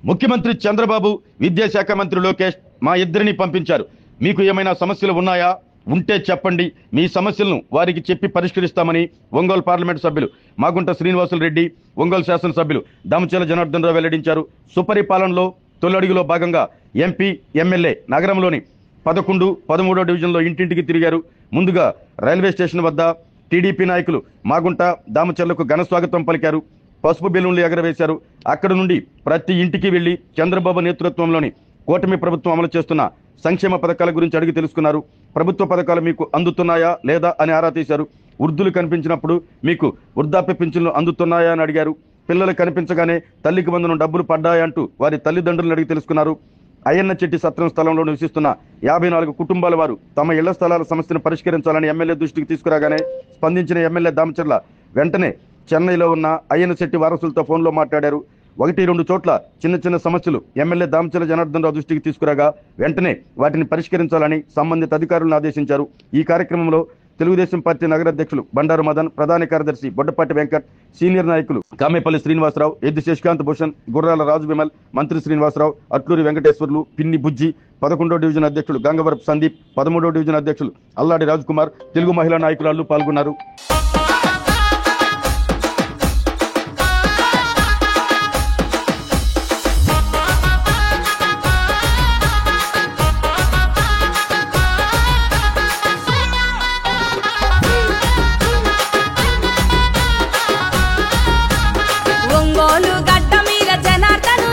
ముఖ్యమంత్రి చంద్రబాబు, విద్యాశాఖ మంత్రి లోకేష్ మా ఇద్దరిని పంపించారు. మీకు ఏమైనా సమస్యలు ఉన్నాయా? ఉంటే చెప్పండి, మీ సమస్యలను వారికి చెప్పి పరిష్కరిస్తామని ఒంగోలు పార్లమెంటు సభ్యులు మాగుంట శ్రీనివాసులు రెడ్డి, ఒంగోలు శాసనసభ్యులు దామచర్ల జనార్దన్ రావు వెల్లడించారు. సుపరిపాలనలో తొలడుగులో భాగంగా ఎంపీ, ఎమ్మెల్యే నగరంలోని 11, 13వ డివిజన్లో ఇంటింటికి తిరిగారు. ముందుగా రైల్వే స్టేషన్ వద్ద టీడీపీ నాయకులు మాగుంట దామచర్లకు ఘన స్వాగతం పలికారు. పసుపు బెలూన్లు ఎగరవేశారు. అక్కడి నుండి ప్రతి ఇంటికి వెళ్లి చంద్రబాబు నేతృత్వంలోని కూటమి ప్రభుత్వం అమలు చేస్తున్న సంక్షేమ పథకాల గురించి అడిగి తెలుసుకున్నారు. ప్రభుత్వ పథకాలు మీకు అందుతున్నాయా లేదా అని ఆరా తీశారు. వృద్ధులు కనిపించినప్పుడు మీకు వృద్ధాప్య పింఛన్లు అందుతున్నాయా అని అడిగారు. పిల్లలు కనిపించగానే తల్లికి వందనం డబ్బులు పడ్డాయంటూ వారి తల్లిదండ్రులను అడిగి తెలుసుకున్నారు. అయ్యన్న చెట్టి సత్రం స్థలంలో నివసిస్తున్న 54 కుటుంబాల వారు తమ ఇళ్ల స్థలాల సమస్యను పరిష్కరించాలని ఎమ్మెల్యే దృష్టికి తీసుకురాగానే స్పందించిన ఎమ్మెల్యే దామచర్ల వెంటనే చెన్నైలో ఉన్న అయ్యన్న చెట్టి వారసులతో ఫోన్లో మాట్లాడారు. 1-2 చోట్ల చిన్న సమస్యలు ఎమ్మెల్యే దామచర్ల జనార్దన్ రావు దృష్టికి తీసుకురాగా వెంటనే వాటిని పరిష్కరించాలని సంబంధిత అధికారులను ఆదేశించారు. ఈ కార్యక్రమంలో తెలుగుదేశం పార్టీ నగర అధ్యక్షులు బండారు మదన్, ప్రధాన కార్యదర్శి బొడ్డపాటి వెంకట్, సీనియర్ నాయకులు కామేపల్లి శ్రీనివాసరావు, ఎద్ది శశికాంత్ భూషణ్, గుర్రాల రాజు విమల్, మంత్రి శ్రీనివాసరావు, అట్లూరి వెంకటేశ్వర్లు, పిన్ని బుజ్జి, 11వ డివిజన్ అధ్యక్షులు గంగవరపు సందీప్, 13వ డివిజన్ అధ్యక్షులు అల్లాడి రాజ్ కుమార్, తెలుగు మహిళా నాయకురాలు పాల్గొన్నారు. జనార్దను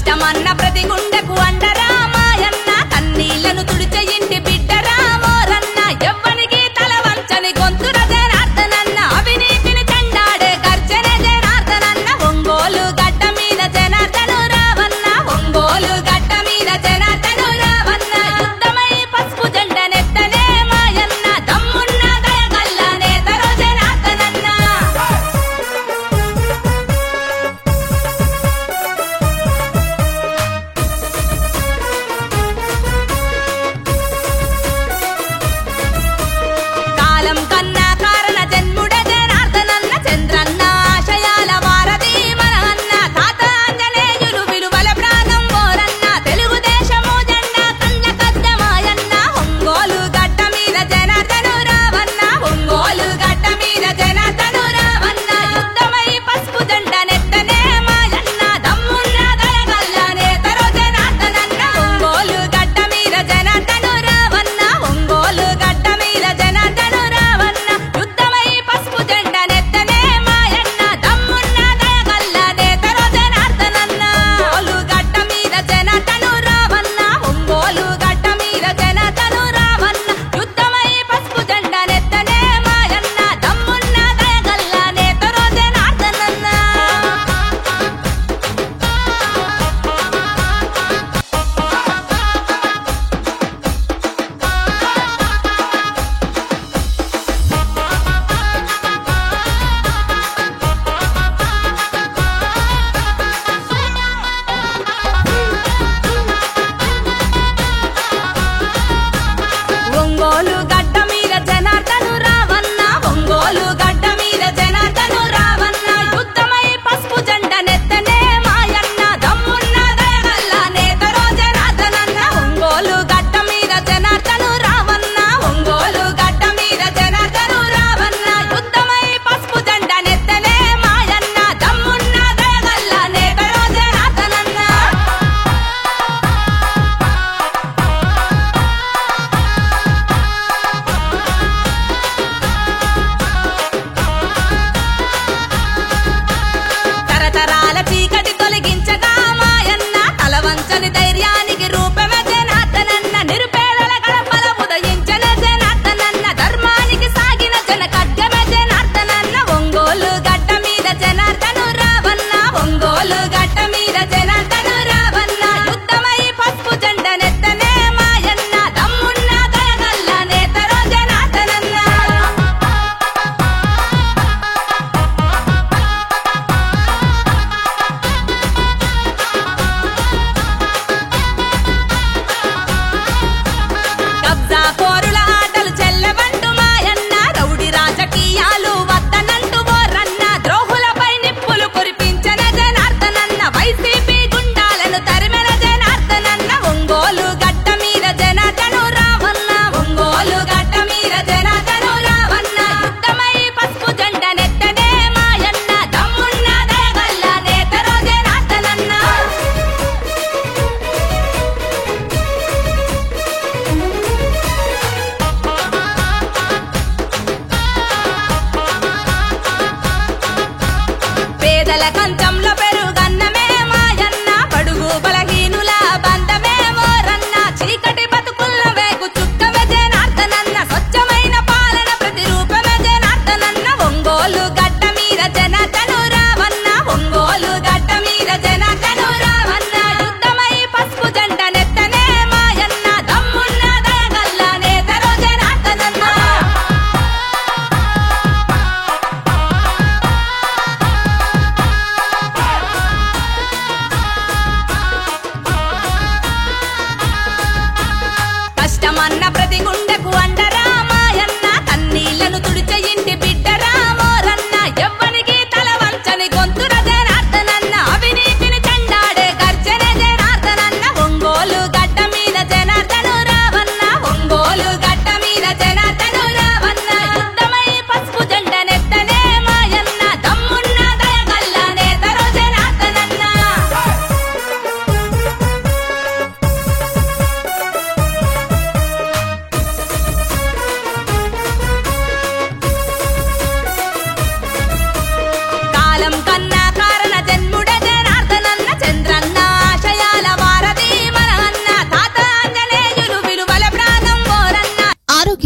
కష్టమన్న ప్రతి గుండెకు అండరా మాయన్న కన్నీళ్లను తుడిచే ఇంటి బిడ్డరా మోరన్న ఎవ్వనికి తల వంచని గొంతున జనార్దనన్న అవినీతిని చెండాడే గర్జన జనార్దనన్న ఒంగోలు గడ్డ మీద జనార్దను రావన్న ఒంగోలు గడ్డ మీద జనార్దను రావన్న యుద్ధమై పసుపు జెండ నెత్తనే మాయన్న దమ్మున్న దయగల్ల నేతరు జనార్దనన్న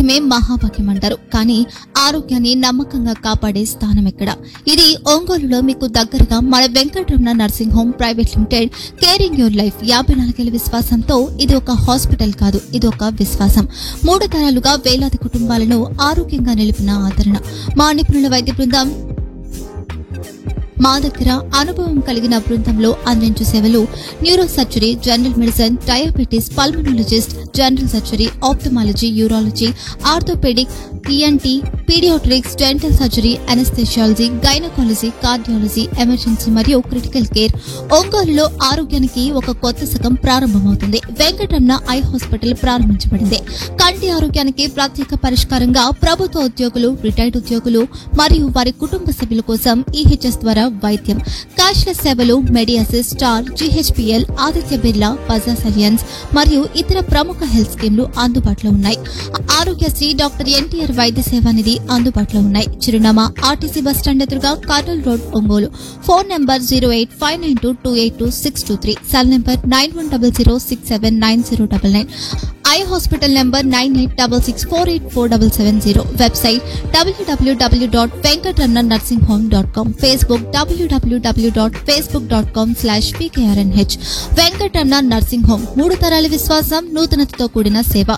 ఆరోగ్యమే మహాభాగ్యం అంటారు. కానీ ఆరోగ్యాన్ని నమ్మకంగా కాపాడే స్థానం ఎక్కడ? ఇది ఒంగోలులో మీకు దగ్గరగా మన Venkataramana nursing home private limited. Caring your life 54 ఏళ్ల విశ్వాసంతో ఇది ఒక హాస్పిటల్ కాదు, ఇది ఒక విశ్వాసం. 3 తరాలుగా వేలాది కుటుంబాలను ఆరోగ్యంగా నిలిపిన ఆదరణ. మా నిపుణుల వైద్య బృందం మా దగ్గర అనుభవం కలిగిన బృందంలో అందించే సేవలు neuro surgery, general medicine, diabetes, pulmonologist, general surgery, ophthalmology, urology, orthopaedic, ENT, paediatrics, dental surgery, anaesthesiology, gynaecology, cardiology, emergency మరియు క్రిటికల్ కేర్. ఒంగోలులో ఆరోగ్యానికి ఒక కొత్త శకం ప్రారంభమవుతుంది. వెంకటరమణ ఐ హాస్పిటల్ ప్రారంభించబడింది. కంటి ఆరోగ్యానికి ప్రత్యేక పరిష్కారంగా ప్రభుత్వ ఉద్యోగులు, రిటైర్డ్ ఉద్యోగులు మరియు వారి కుటుంబ సభ్యుల కోసం ఈహెచ్ఎస్ ద్వారా వైద్యం. క్యాష్లెస్ సేవలు మెడియాసిస్, స్టార్, జీహెచ్పీఎల్, ఆదిత్య బిర్లా, బజాజ్ అలియన్స్ మరియు ఇతర ప్రముఖ హెల్త్ స్కీమ్లు అందుబాటులో ఉన్నాయి. ఆరోగ్యశ్రీ, డాక్టర్ ఎన్టీఆర్ వైద్య సేవా నిధి అందుబాటులో ఉన్నాయి. చిరునామా ఆర్టీసీ బస్టాండ్ ఎదురుగా Kurnool road, Ongole. Phone number 08592282623. Cell number 9100679099. Eye hospital number 9866484770. Website www.venkatramanarsinghome.com. Facebook www.facebook.com/pkrnh. Venkataramana nursing home 3 తరాల విశ్వాసం, నూతనతతో కూడిన సేవ.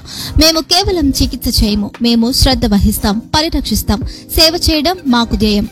మేము కేవలం చికిత్స చేయము, మేము శ్రద్ధ వహిస్తాం, పరిరక్షిస్తాం. సేవ చేయడం మాకు ధ్యేయం.